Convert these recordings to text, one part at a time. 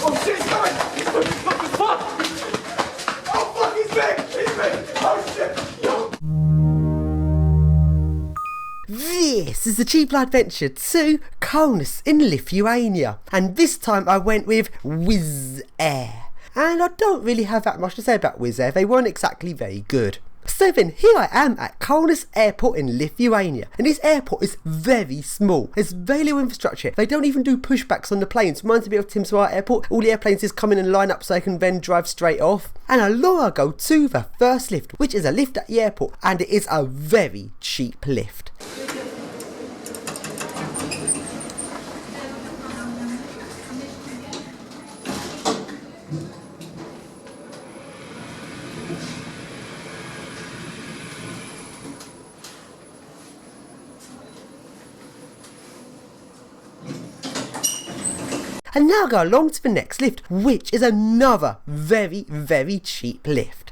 Oh shit, he's coming! He's coming! Fuck! Oh fuck, he's big! He's big! Oh shit! This is the Cheap Adventure to Kaunus in Lithuania, and this time I went with Wizz Air. And I don't really have that much to say about Wizz Air, they weren't exactly very good. So then, here I am at Kaunas airport in Lithuania, and this airport is very small. There's very little infrastructure. They don't even do pushbacks on the planes. Reminds me of Timswar Airport. All the airplanes just come in and line up so they can then drive straight off. And along I go to the first lift, which is a lift at the airport, and it is a very cheap lift. And now go along to the next lift, which is another very, very cheap lift.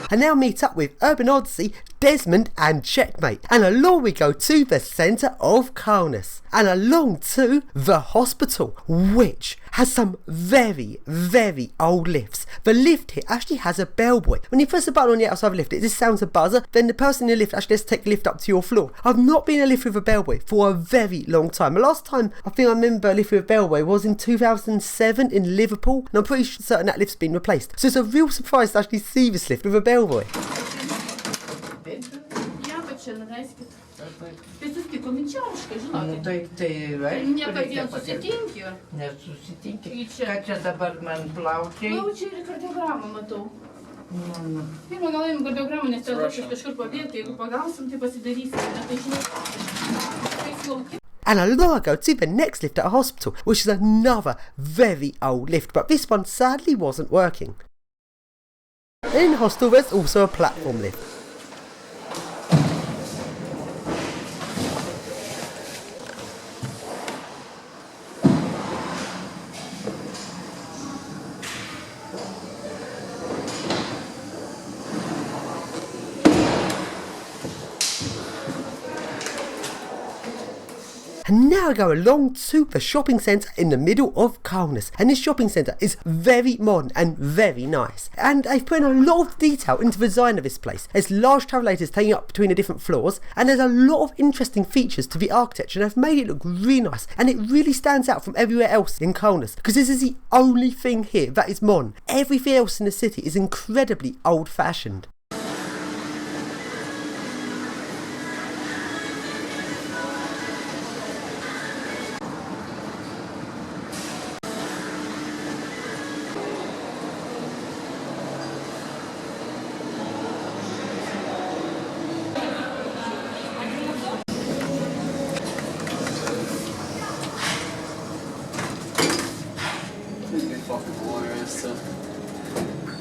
And now meet up with Urban Odyssey, Desmond and Checkmate. And along we go to the centre of Kaunas. And along to the hospital, which has some very, very old lifts. The lift here actually has a bellboy. When you press the button on the outside of the lift, it just sounds a buzzer. Then the person in the lift actually has to take the lift up to your floor. I've not been in a lift with a bellboy for a very long time. The last time I think I remember a lift with a bellboy was in 2007 in Liverpool. And I'm pretty certain that lift's been replaced. So it's a real surprise to actually see this lift with a bellboy. Nu tai Niekada susitinki. Nesusitinki. Ką čia dabar man plaučiai? Plaučiai ir kardiogramą matau. Pirmą gal įm kardiogramą, nes čia aš kažkur pabėgti, jeigu pagausim, tai pasidarysim. Tai žinai, And along I go to the next lift at a hospital, which is another very old lift, but this one sadly wasn't working. In the hostel there's also a platform lift. And now I go along to the shopping centre in the middle of Kaunas. And this shopping centre is very modern and very nice. And they've put in a lot of detail into the design of this place. There's large travellators taking up between the different floors. And there's a lot of interesting features to the architecture. And they've made it look really nice. And it really stands out from everywhere else in Kaunas. Because this is the only thing here that is modern. Everything else in the city is incredibly old-fashioned.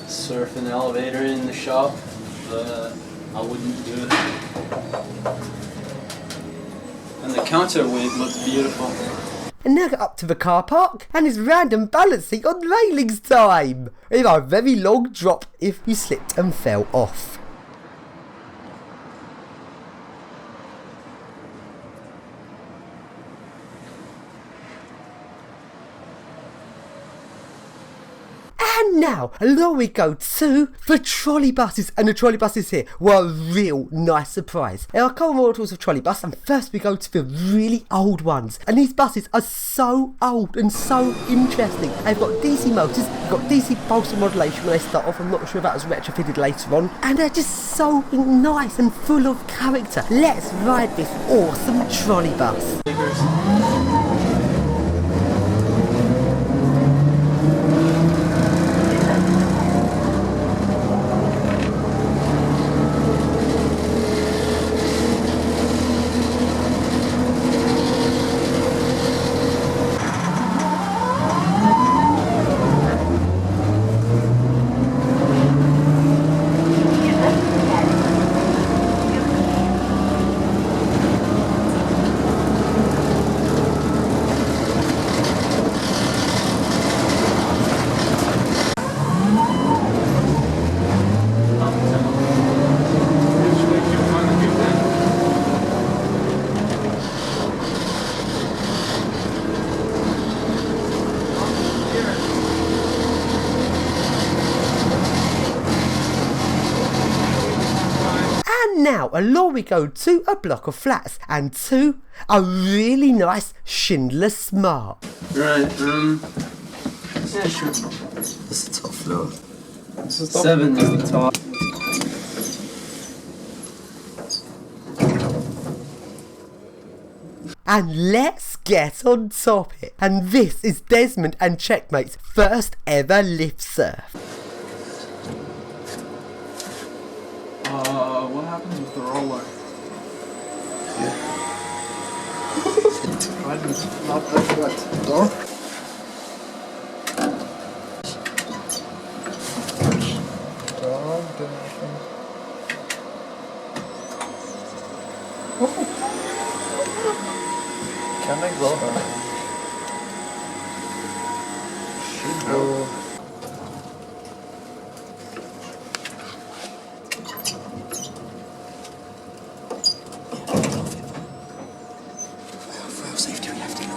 Surf an elevator in the shop, but I wouldn't do it. And the counterweight looks beautiful. And now get up to the car park, and it's random balancing on railings time! With a very long drop if you slipped and fell off. And now, along we go to the trolley buses, and the trolley buses here were a real nice surprise. There are a couple more models of trolley bus, and first we go to the really old ones. And these buses are so old and so interesting. They've got DC motors, they've got DC pulse modulation when they start off. I'm not sure if that was retrofitted later on. And they're just so nice and full of character. Let's ride this awesome trolley bus. now along we go to a block of flats and to a really nice Schindler Smart. Right, yeah, sure. That's the top floor. 7 is the top. And let's get on top it. And this is Desmond and Checkmate's first ever lift surf. What happened with the roller? I didn't not that door. Can I go there? Should go. Safety, we have to go.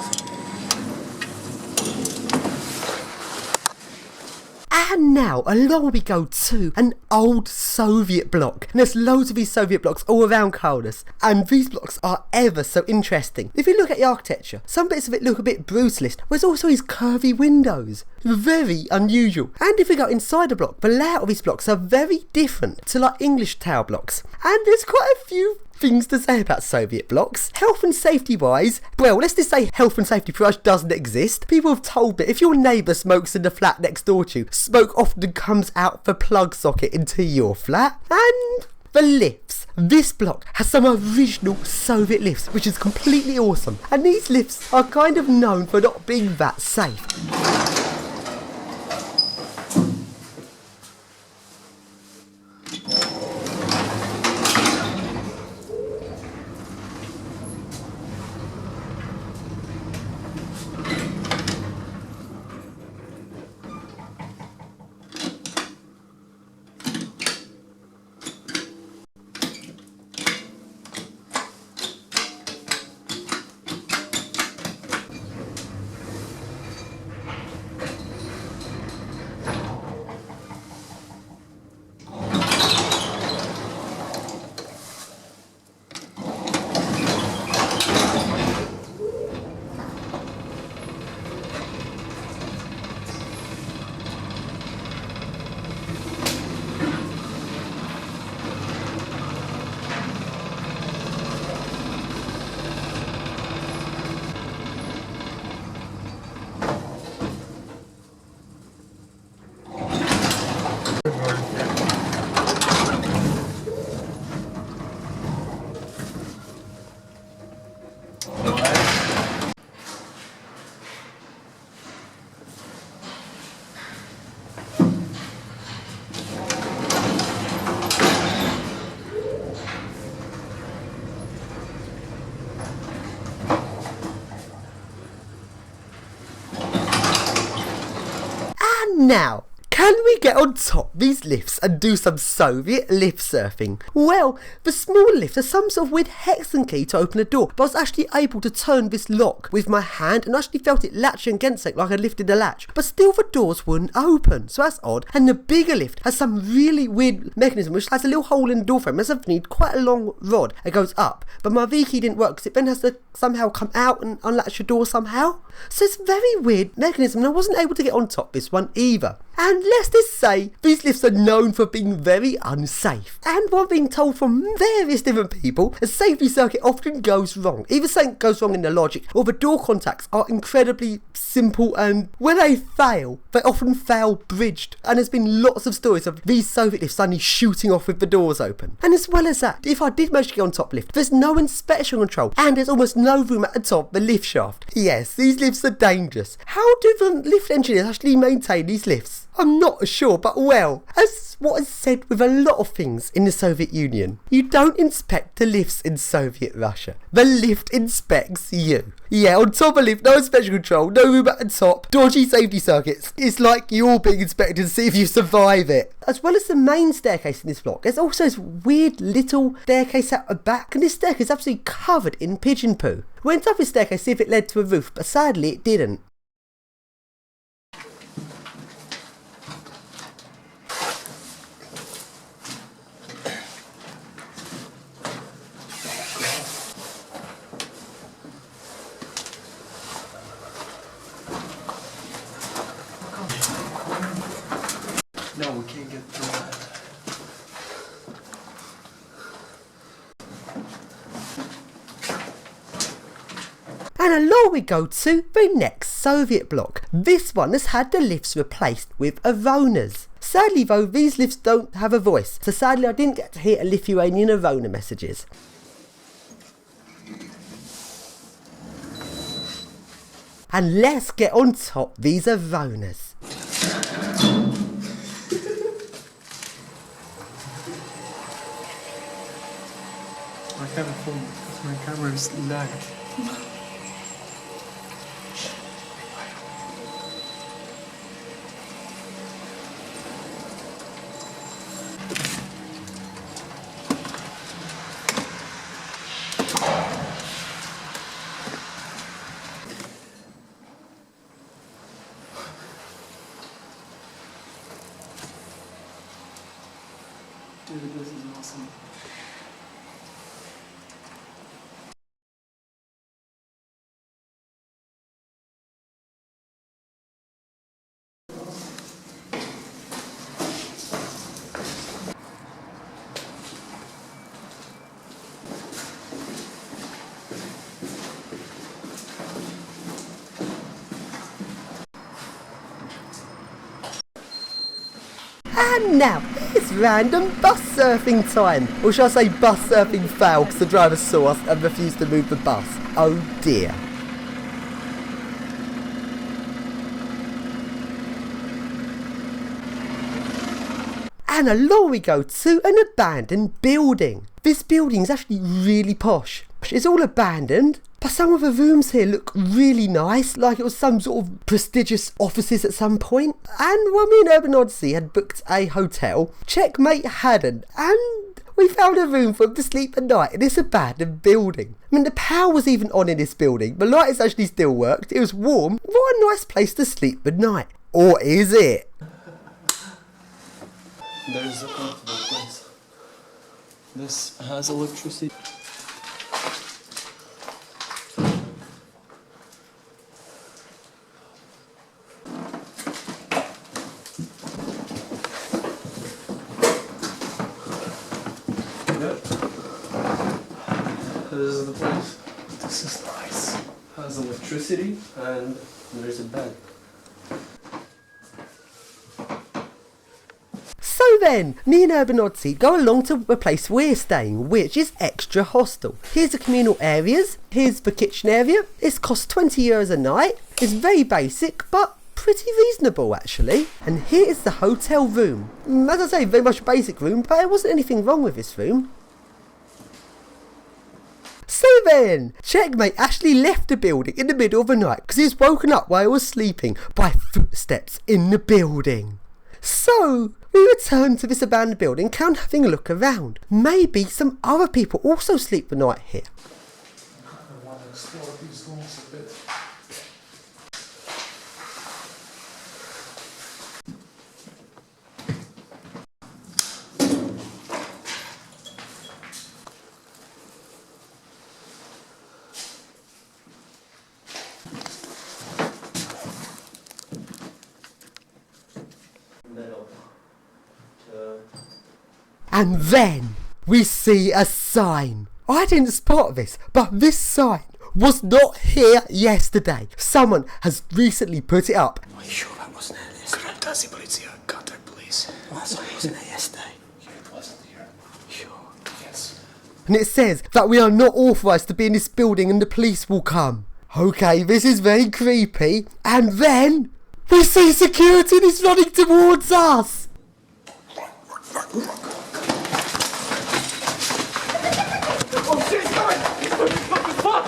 And now along we go to an old Soviet block. And there's loads of these Soviet blocks all around Kaunas. And these blocks are ever so interesting. If you look at the architecture, some bits of it look a bit brutalist. There's also these curvy windows. Very unusual. And if we go inside the block, the layout of these blocks are very different to like English tower blocks. And there's quite a few things to say about Soviet blocks. Health and safety wise, well, let's just say health and safety pretty much doesn't exist. People have told me if your neighbour smokes in the flat next door to you, smoke often comes out the plug socket into your flat. And the lifts. This block has some original Soviet lifts, which is completely awesome. And these lifts are kind of known for not being that safe. Now, can we get on top these lifts and do some Soviet lift surfing? Well, the small lift has some sort of weird hexagon key to open a door, but I was actually able to turn this lock with my hand and actually felt it latching against it like I lifted the latch, but still the doors wouldn't open, so that's odd. And the bigger lift has some really weird mechanism which has a little hole in the door frame. It has need quite a long rod that goes up, but my V key didn't work because it then has to somehow come out and unlatch the door somehow. So it's a very weird mechanism and I wasn't able to get on top this one either. And let's just say these lifts are known for being very unsafe. And what I'm being told from various different people, a safety circuit often goes wrong. Either something goes wrong in the logic or the door contacts are incredibly simple, and when they fail, they often fail bridged. And there's been lots of stories of these Soviet lifts suddenly shooting off with the doors open. And as well as that, if I did manage to get on top lift, there's no inspection control and there's almost no room at the top of the lift shaft. Yes, these lifts are dangerous. How do the lift engineers actually maintain these lifts? I'm not sure, but well, as what is said with a lot of things in the Soviet Union, you don't inspect the lifts in Soviet Russia. The lift inspects you. Yeah, on top of lift, no inspection control, no room at the top, dodgy safety circuits. It's like you're being inspected to see if you survive it. As well as the main staircase in this block, there's also this weird little staircase at the back, and this staircase is absolutely covered in pigeon poo. We went up this staircase to see if it led to a roof, but sadly it didn't. along we go to the next Soviet block. This one has had the lifts replaced with Avonas. Sadly though, these lifts don't have a voice, so sadly I didn't get to hear a Lithuanian Avona messages. And let's get on top these Avonas. I can't film because my camera is lagged. Dude, this is awesome. And now, it's random bus surfing time. Or shall I say bus surfing fail because the driver saw us and refused to move the bus. Oh dear. And along we go to an abandoned building. This building is actually really posh. It's all abandoned, but some of the rooms here look really nice, like it was some sort of prestigious offices at some point. And when me and Urban Odyssey had booked a hotel, Checkmate hadn't, and we found a room for him to sleep at night in this abandoned building. I mean, the power was even on in this building, the lights actually still worked, it was warm. What a nice place to sleep at night. Or is it? There's a comfortable place. This has electricity. Yep. This is the place. This is nice. Has electricity and there's a bed. So then, me and Urban Odyssey go along to the place we're staying, which is Extra Hostel. Here's the communal areas, here's the kitchen area. This costs 20 euros a night. It's very basic, but pretty reasonable actually. And here is the hotel room. As I say, very much a basic room, but there wasn't anything wrong with this room. So then, Checkmate actually left the building in the middle of the night because he was woken up while he was sleeping by footsteps in the building. So, we returned to this abandoned building, kind of having a look around. Maybe some other people also sleep the night here. I want to explore these rooms a bit. And then we see a sign. I didn't spot this, but this sign was not here yesterday. Someone has recently put it up. Are you sure that wasn't here yesterday? Grantazi Polizia, contact police. That sign wasn't here yesterday. Yeah, it wasn't here. Sure. Yes. And it says that we are not authorised to be in this building and the police will come. Okay, this is very creepy. And then we see security and he's running towards us. Oh shit, he's coming! He's coming! What the fuck?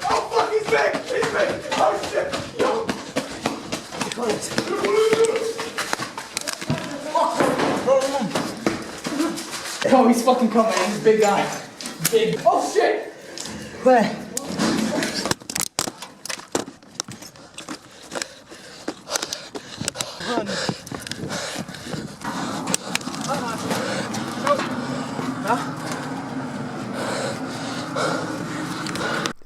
Oh fuck, he's big! He's big! Oh shit! Oh, he's fucking coming. He's a big guy. Big. Oh shit! Where?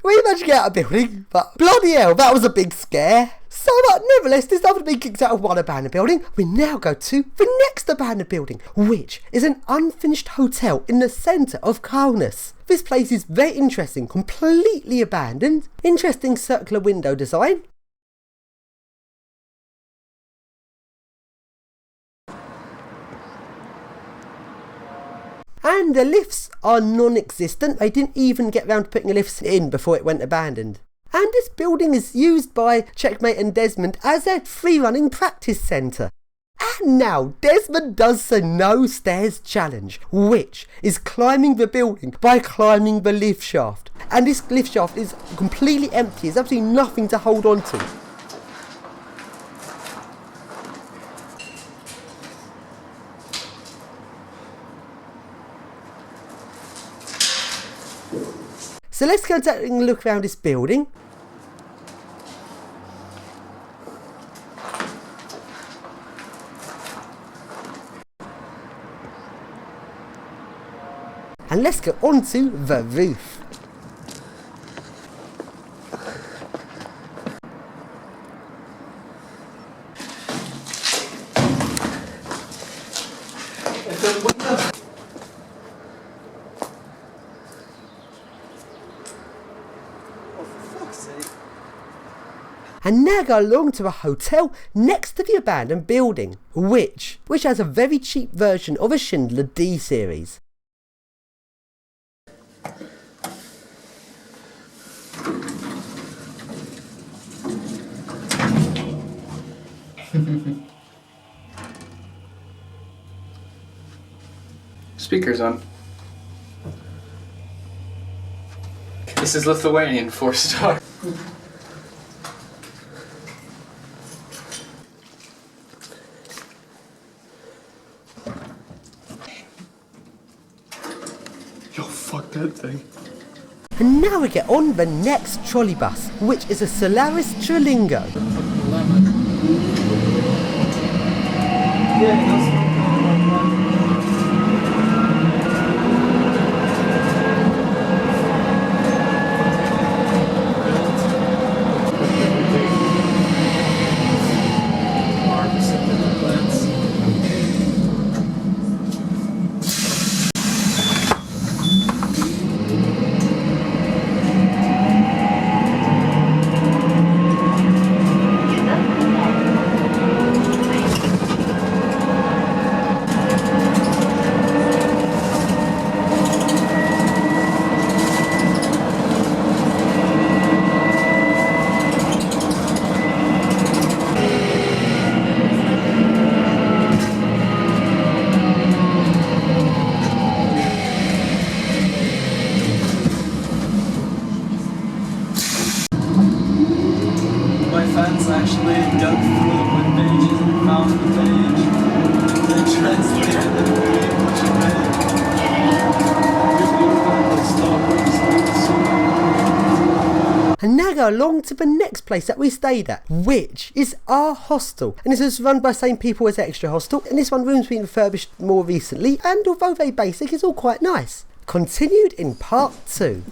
We managed to get out of the building, but bloody hell, that was a big scare. So, nevertheless, there's nothing to be kicked out of one abandoned building. We now go to the next abandoned building, which is an unfinished hotel in the centre of Kaunas. This place is very interesting, completely abandoned. Interesting circular window design. And the lifts are non-existent. They didn't even get round to putting the lifts in before it went abandoned. And this building is used by Checkmate and Desmond as their free-running practice centre. And now Desmond does the no stairs challenge, which is climbing the building by climbing the lift shaft. And this lift shaft is completely empty. There's absolutely nothing to hold on to. So let's go take a look around this building. And let's go onto the roof. And now go along to a hotel next to the abandoned building, which has a very cheap version of a Schindler D series. Speakers on. This is Lithuanian 4-star. Yo, fuck that thing. And now we get on the next trolley bus, which is a Solaris Trilingo. Fans actually dug through the web pages and found the page. They translated the page, which is And now go along to the next place that we stayed at, which is our hostel. And this is run by the same people as Extra Hostel. And this one room's been refurbished more recently, and although very basic, it's all quite nice. Continued in part 2.